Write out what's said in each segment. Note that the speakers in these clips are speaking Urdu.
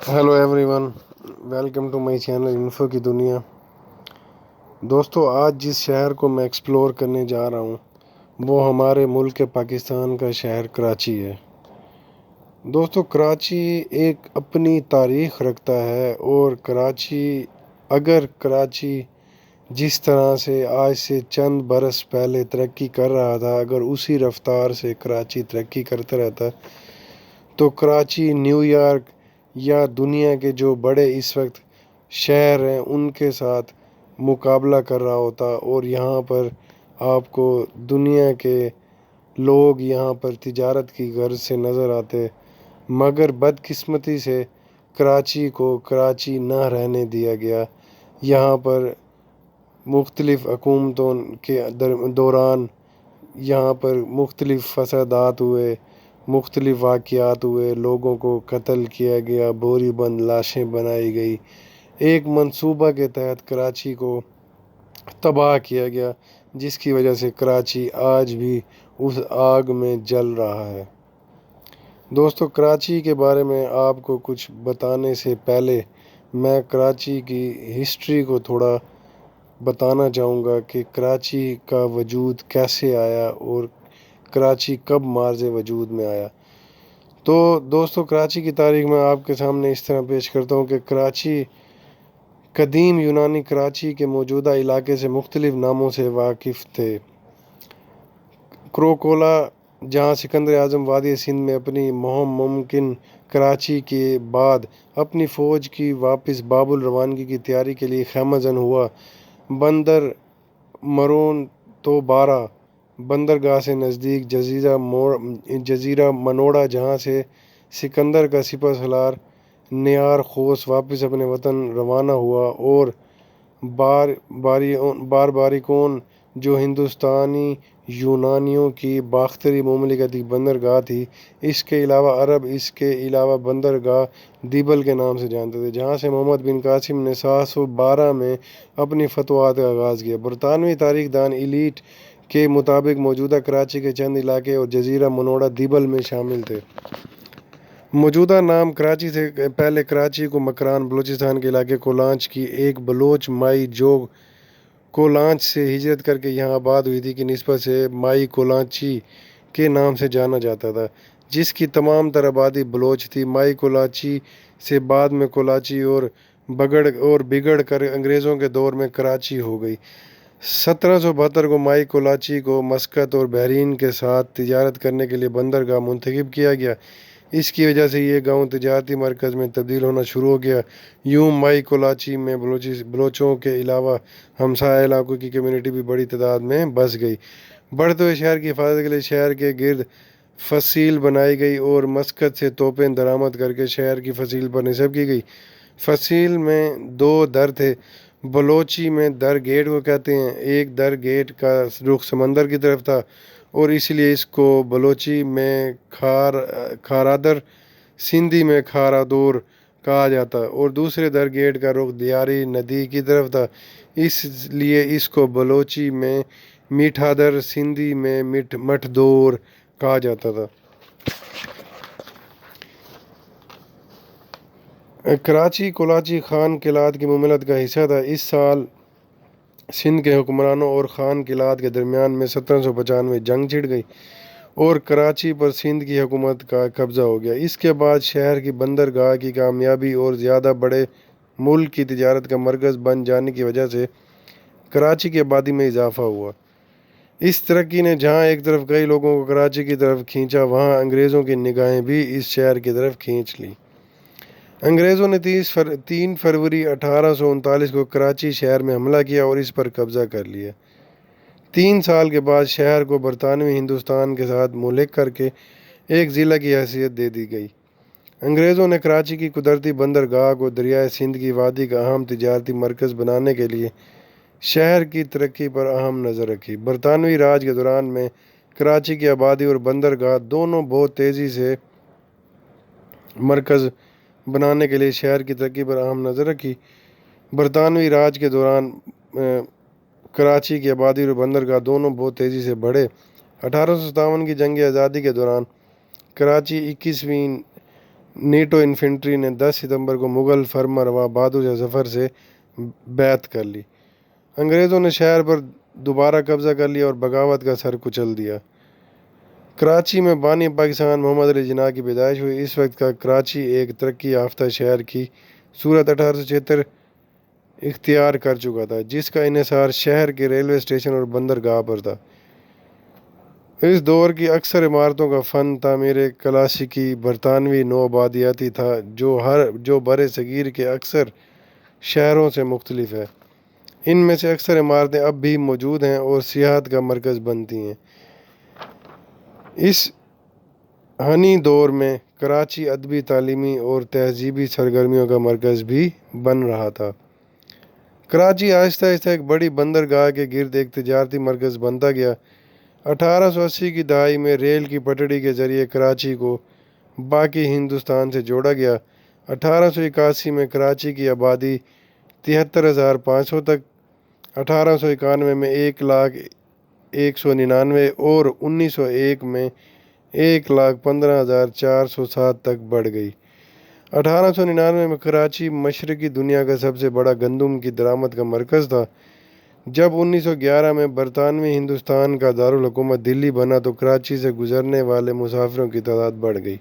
Hello everyone, welcome to my channel info کی دنیا۔ دوستو، آج جس شہر کو میں ایکسپلور کرنے جا رہا ہوں وہ ہمارے ملک پاکستان کا شہر کراچی ہے۔ دوستو، کراچی ایک اپنی تاریخ رکھتا ہے، اور کراچی جس طرح سے آج سے چند برس پہلے ترقی کر رہا تھا، اگر اسی رفتار سے کراچی ترقی کرتا رہتا تو کراچی نیو یارک یا دنیا کے جو بڑے اس وقت شہر ہیں ان کے ساتھ مقابلہ کر رہا ہوتا، اور یہاں پر آپ کو دنیا کے لوگ یہاں پر تجارت کی غرض سے نظر آتے، مگر بدقسمتی سے کراچی کو کراچی نہ رہنے دیا گیا۔ یہاں پر مختلف حکومتوں کے دوران یہاں پر مختلف فسادات ہوئے، مختلف واقعات ہوئے، لوگوں کو قتل کیا گیا، بوری بند لاشیں بنائی گئی، ایک منصوبہ کے تحت کراچی کو تباہ کیا گیا، جس کی وجہ سے کراچی آج بھی اس آگ میں جل رہا ہے۔ دوستو، کراچی کے بارے میں آپ کو کچھ بتانے سے پہلے میں کراچی کی ہسٹری کو تھوڑا بتانا چاہوں گا کہ کراچی کا وجود کیسے آیا اور کراچی کب مارز وجود میں آیا۔ تو دوستو، کراچی کی تاریخ میں آپ کے سامنے اس طرح پیش کرتا ہوں کہ کراچی قدیم یونانی کراچی کے موجودہ علاقے سے مختلف ناموں سے واقف تھے۔ کروکولا، جہاں سکندر اعظم وادی سندھ میں اپنی مہم ممکن کراچی کے بعد اپنی فوج کی واپس باب الروانگی کی تیاری کے لیے خیمہ زن ہوا۔ بندر مرونتوبارا بندرگاہ سے نزدیک جزیرہ منوڑا، جہاں سے سکندر کا سپہ سالار نیار خوس واپس اپنے وطن روانہ ہوا، اور باربارکون جو ہندوستانی یونانیوں کی باختری مملکتی بندرگاہ تھی، اس کے علاوہ عرب اس کے علاوہ بندرگاہ دیبل کے نام سے جانتے تھے، جہاں سے محمد بن قاسم نے 712 میں اپنی فتوحات کا آغاز کیا۔ برطانوی تاریخ دان ایلیٹ کے مطابق موجودہ کراچی کے چند علاقے اور جزیرہ منوڑا دیبل میں شامل تھے۔ موجودہ نام کراچی سے پہلے کراچی کو مکران بلوچستان کے علاقے کولانچ کی ایک بلوچ مائی جو کولانچ سے ہجرت کر کے یہاں آباد ہوئی تھی کی نسبت سے مائی کولانچی کے نام سے جانا جاتا تھا، جس کی تمام تر آبادی بلوچ تھی۔ مائی کولانچی سے بعد میں کولاچی اور بگڑ کر انگریزوں کے دور میں کراچی ہو گئی۔ 1772 کو مائی کولانچی کو مسقط اور بحرین کے ساتھ تجارت کرنے کے لیے بندرگاہ منتخب کیا گیا۔ اس کی وجہ سے یہ گاؤں تجارتی مرکز میں تبدیل ہونا شروع ہو گیا۔ یوں مائی کولانچی میں بلوچوں کے علاوہ ہمسایہ علاقوں کی کمیونٹی بھی بڑی تعداد میں بس گئی۔ بڑھتے ہوئے شہر کی حفاظت کے لیے شہر کے گرد فصیل بنائی گئی اور مسقط سے توپیں درآمد کر کے شہر کی فصیل پر نصب کی گئی۔ فصیل میں 2 در تھے۔ بلوچی میں در گیٹ کو کہتے ہیں۔ ایک در گیٹ کا رخ سمندر کی طرف تھا، اور اس لیے اس کو بلوچی میں کھارادر، سندھی میں کھارادور کہا جاتا، اور دوسرے در گیٹ کا رخ دیاری ندی کی طرف تھا، اس لیے اس کو بلوچی میں میٹھادر، سندھی میں مٹھدور کہا جاتا تھا۔ کراچی کولانچی خان قلات کی مملکت کا حصہ تھا۔ اس سال سندھ کے حکمرانوں اور خان قلات کے درمیان میں 1795 میں جنگ چھڑ گئی، اور کراچی پر سندھ کی حکومت کا قبضہ ہو گیا۔ اس کے بعد شہر کی بندرگاہ کی کامیابی اور زیادہ بڑے ملک کی تجارت کا مرکز بن جانے کی وجہ سے کراچی کی آبادی میں اضافہ ہوا۔ اس ترقی نے جہاں ایک طرف کئی لوگوں کو کراچی کی طرف کھینچا، وہاں انگریزوں کی نگاہیں بھی اس شہر کی طرف کھینچ لیں۔ انگریزوں نے 3 فروری 1839 کو کراچی شہر میں حملہ کیا اور اس پر قبضہ کر لیا۔ 3 سال کے بعد شہر کو برطانوی ہندوستان کے ساتھ ملحق کر کے ایک ضلع کی حیثیت دے دی گئی۔ انگریزوں نے کراچی کی قدرتی بندرگاہ کو دریائے سندھ کی وادی کا اہم تجارتی مرکز بنانے کے لیے شہر کی ترقی پر اہم نظر رکھی۔ برطانوی راج کے دوران میں کراچی کی آبادی اور بندرگاہ دونوں بہت تیزی سے مرکز بنانے کے لیے شہر کی ترقی پر اہم نظر رکھی۔ برطانوی راج کے دوران کراچی کی آبادی اور بندرگاہ دونوں بہت تیزی سے بڑھے۔ 1857 کی جنگ آزادی کے دوران کراچی 21ویں نیٹو انفینٹری نے 10 ستمبر کو مغل فرما روا بہادر شاہ ظفر سے بیعت کر لی۔ انگریزوں نے شہر پر دوبارہ قبضہ کر لیا اور بغاوت کا سر کچل دیا۔ کراچی میں بانی پاکستان محمد علی جناح کی پیدائش ہوئی۔ اس وقت کا کراچی ایک ترقی یافتہ شہر کی صورت 1876 اختیار کر چکا تھا، جس کا انحصار شہر کے ریلوے اسٹیشن اور بندرگاہ پر تھا۔ اس دور کی اکثر عمارتوں کا فن تعمیر کلاسیکی برطانوی نو آبادیاتی تھا، جو بر صغیر کے اکثر شہروں سے مختلف ہے۔ ان میں سے اکثر عمارتیں اب بھی موجود ہیں اور سیاحت کا مرکز بنتی ہیں۔ اس ہنی دور میں کراچی ادبی، تعلیمی اور تہذیبی سرگرمیوں کا مرکز بھی بن رہا تھا۔ کراچی آہستہ آہستہ ایک بڑی بندرگاہ کے گرد ایک تجارتی مرکز بنتا گیا۔ 1880 کی دہائی میں ریل کی پٹڑی کے ذریعے کراچی کو باقی ہندوستان سے جوڑا گیا۔ 1881 میں کراچی کی آبادی 73,500 تک، 1891 میں 1,01,99 اور 1901 میں 1,15,407 تک بڑھ گئی۔ 1899 میں کراچی مشرقی دنیا کا سب سے بڑا گندم کی درآمد کا مرکز تھا۔ جب 1911 میں برطانوی ہندوستان کا دارالحکومت دلی بنا تو کراچی سے گزرنے والے مسافروں کی تعداد بڑھ گئی۔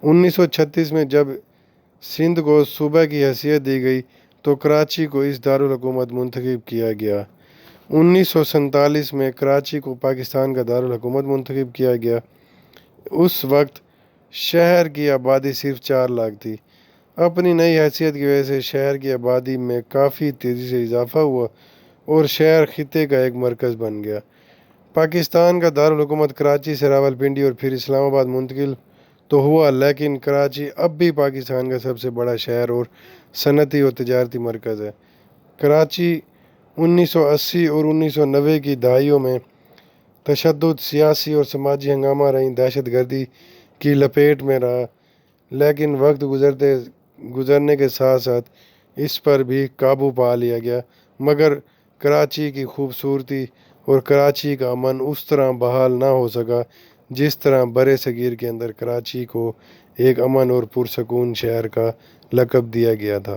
1936 میں جب سندھ کو صوبہ کی حیثیت دی گئی تو کراچی کو اس دارالحکومت منتخب کیا گیا۔ 1947 میں کراچی کو پاکستان کا دارالحکومت منتخب کیا گیا۔ اس وقت شہر کی آبادی صرف 4 لاکھ تھی۔ اپنی نئی حیثیت کی وجہ سے شہر کی آبادی میں کافی تیزی سے اضافہ ہوا اور شہر خطے کا ایک مرکز بن گیا۔ پاکستان کا دارالحکومت کراچی سے راولپنڈی اور پھر اسلام آباد منتقل تو ہوا، لیکن کراچی اب بھی پاکستان کا سب سے بڑا شہر اور صنعتی اور تجارتی مرکز ہے۔ کراچی 1980 اور 1990 کی دہائیوں میں تشدد، سیاسی اور سماجی ہنگامہ رہیں، دہشت گردی کی لپیٹ میں رہا، لیکن وقت گزرنے کے ساتھ ساتھ اس پر بھی قابو پا لیا گیا۔ مگر کراچی کی خوبصورتی اور کراچی کا امن اس طرح بحال نہ ہو سکا جس طرح بر صغیر کے اندر کراچی کو ایک امن اور پرسکون شہر کا لقب دیا گیا تھا۔